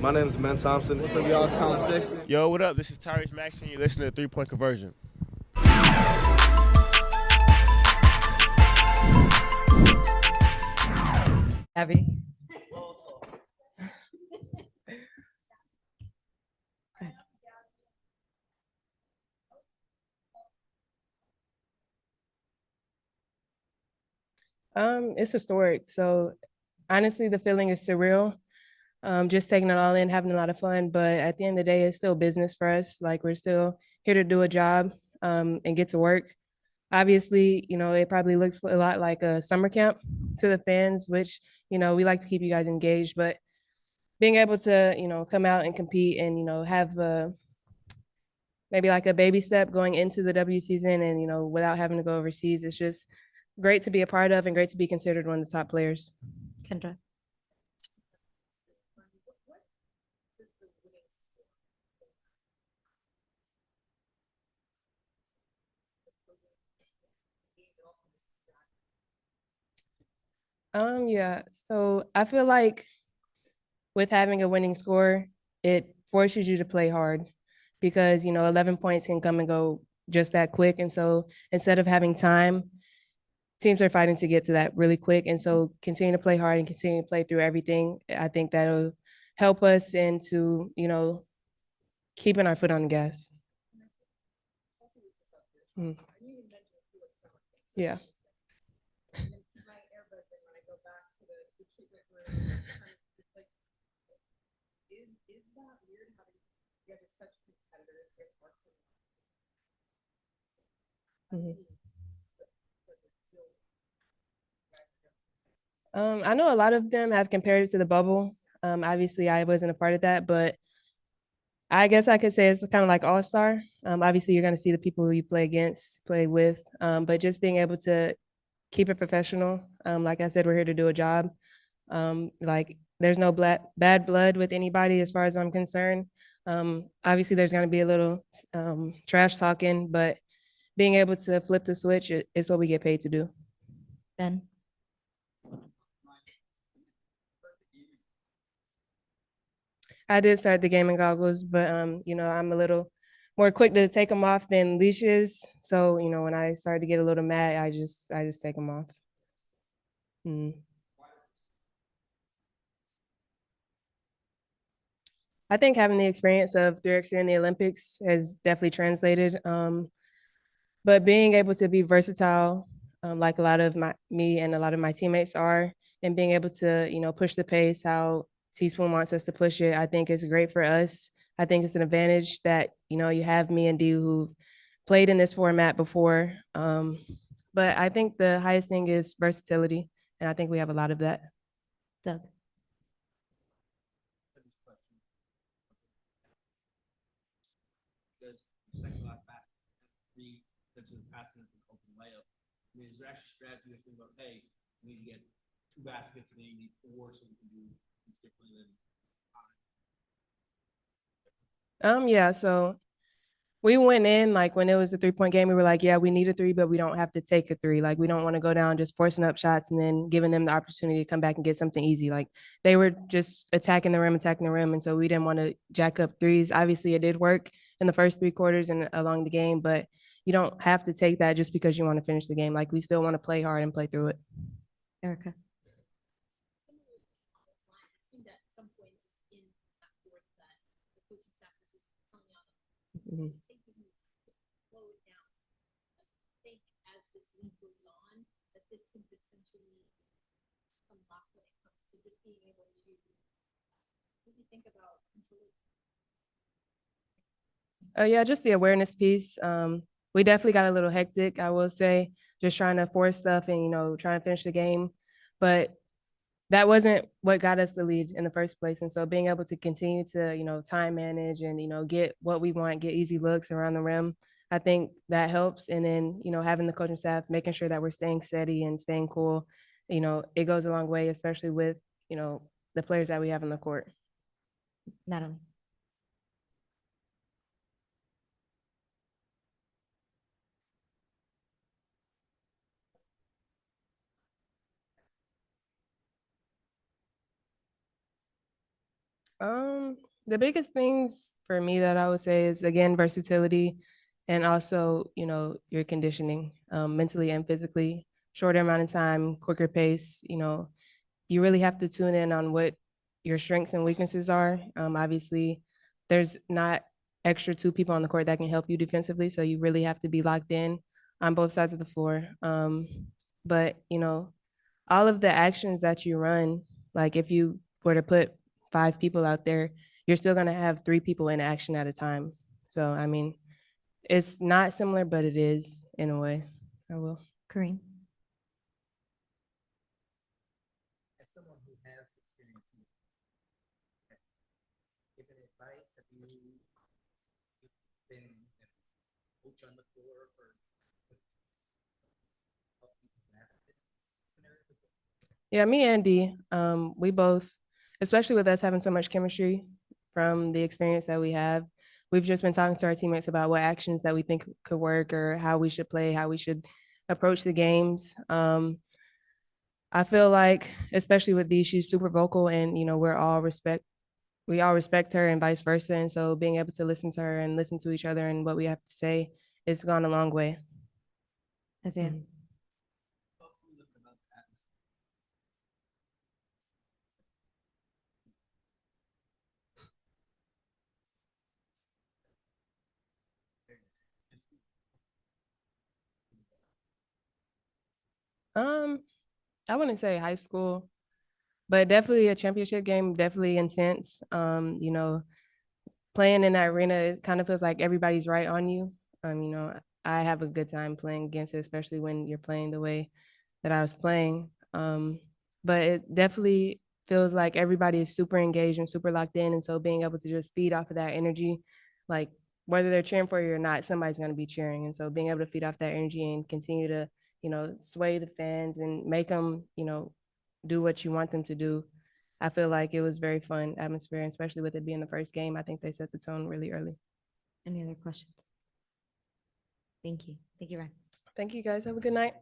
My name is Ben Thompson. What's up, y'all? It's Colin Sexton. Yo, what up? This is Tyrese Maxson. You're listening to 3 Point Conversion. Abby. It's historic. So honestly, the feeling is surreal. Just taking it all in, having a lot of fun. But at the end of the day, it's still business for us. Like we're still here to do a job and get to work. Obviously, it probably looks a lot like a summer camp to the fans, which, we like to keep you guys engaged. But being able to, come out and compete and, have maybe like a baby step going into the W season and, without having to go overseas, it's just great to be a part of and great to be considered one of the top players. Kendra. Yeah. So I feel like with having a winning score, it forces you to play hard because, 11 points can come and go just that quick. And so instead of having time, teams are fighting to get to that really quick. And so continue to play hard and continue to play through everything. I think that'll help us into, keeping our foot on the gas. Mm. Yeah. Mhm. I know a lot of them have compared it to the bubble. Obviously, I wasn't a part of that, but I guess I could say it's kind of like All Star. Obviously, you're going to see the people who you play against, play with, but just being able to keep it professional. Like I said, we're here to do a job. Like there's no bad blood with anybody as far as I'm concerned. Obviously, there's going to be a little trash talking, but being able to flip the switch is what we get paid to do. Ben. I did start the gaming goggles, but I'm a little more quick to take them off than leashes. So, when I started to get a little mad, I just take them off. Mm. I think having the experience of 3x in the Olympics has definitely translated. But being able to be versatile, like a lot of me and a lot of my teammates are, and being able to, push the pace how Teaspoon wants us to push it, I think is great for us. I think it's an advantage that, you have me and D who played in this format before. But I think the highest thing is versatility, and I think we have a lot of that. Doug. Second last pass, 3 defensive passing an open layup. I mean, is there actually strategy to think about, hey, we need to get 2 baskets and then you need 4 so we can do things differently than Yeah, so we went in like when it was a 3-point game, we were like, yeah, we need a 3, but we don't have to take a 3. Like we don't want to go down just forcing up shots and then giving them the opportunity to come back and get something easy. Like they were just attacking the rim. And so we didn't want to jack up threes. Obviously it did work in the first 3 quarters and along the game, but you don't have to take that just because you want to finish the game. Like we still want to play hard and play through it. Erica. Mhm. Yeah, just the awareness piece. We definitely got a little hectic, I will say, just trying to force stuff and, trying to finish the game. But that wasn't what got us the lead in the first place. And so being able to continue to, time manage and, get what we want, get easy looks around the rim, I think that helps. And then, having the coaching staff, making sure that we're staying steady and staying cool, it goes a long way, especially with, the players that we have on the court. Natalie. The biggest things for me that I would say is again versatility, and also your conditioning, mentally and physically. Shorter amount of time, quicker pace. You really have to tune in on what your strengths and weaknesses are. Obviously, there's not extra two people on the court that can help you defensively, so you really have to be locked in on both sides of the floor. But all of the actions that you run, like if you were to put 5 people out there, you're still going to have 3 people in action at a time. So, I mean, it's not similar, but it is in a way. I will. Kareem. As someone who has experience in giving advice, have you been a coach on the floor for help people navigate scenarios? Yeah, me and Dee, we both, especially with us having so much chemistry from the experience that we have, we've just been talking to our teammates about what actions that we think could work or how we should play, how we should approach the games. I feel like, especially with Dee, she's super vocal, and we all respect her and vice versa. And so being able to listen to her and listen to each other and what we have to say, it's gone a long way. Isaiah. Mhm. Talk to me a little bit about the atmosphere. Um, I wouldn't say high school, but definitely a championship game, definitely intense. Playing in that arena, it kind of feels like everybody's right on you. I have a good time playing against it, especially when you're playing the way that I was playing. But it definitely feels like everybody is super engaged and super locked in. And so being able to just feed off of that energy, like whether they're cheering for you or not, somebody's going to be cheering. And so being able to feed off that energy and continue to, sway the fans and make them, do what you want them to do. I feel like it was very fun atmosphere, and especially with it being the first game. I think they set the tone really early. Any other questions? Thank you. Thank you, Ryan. Thank you guys. Have a good night.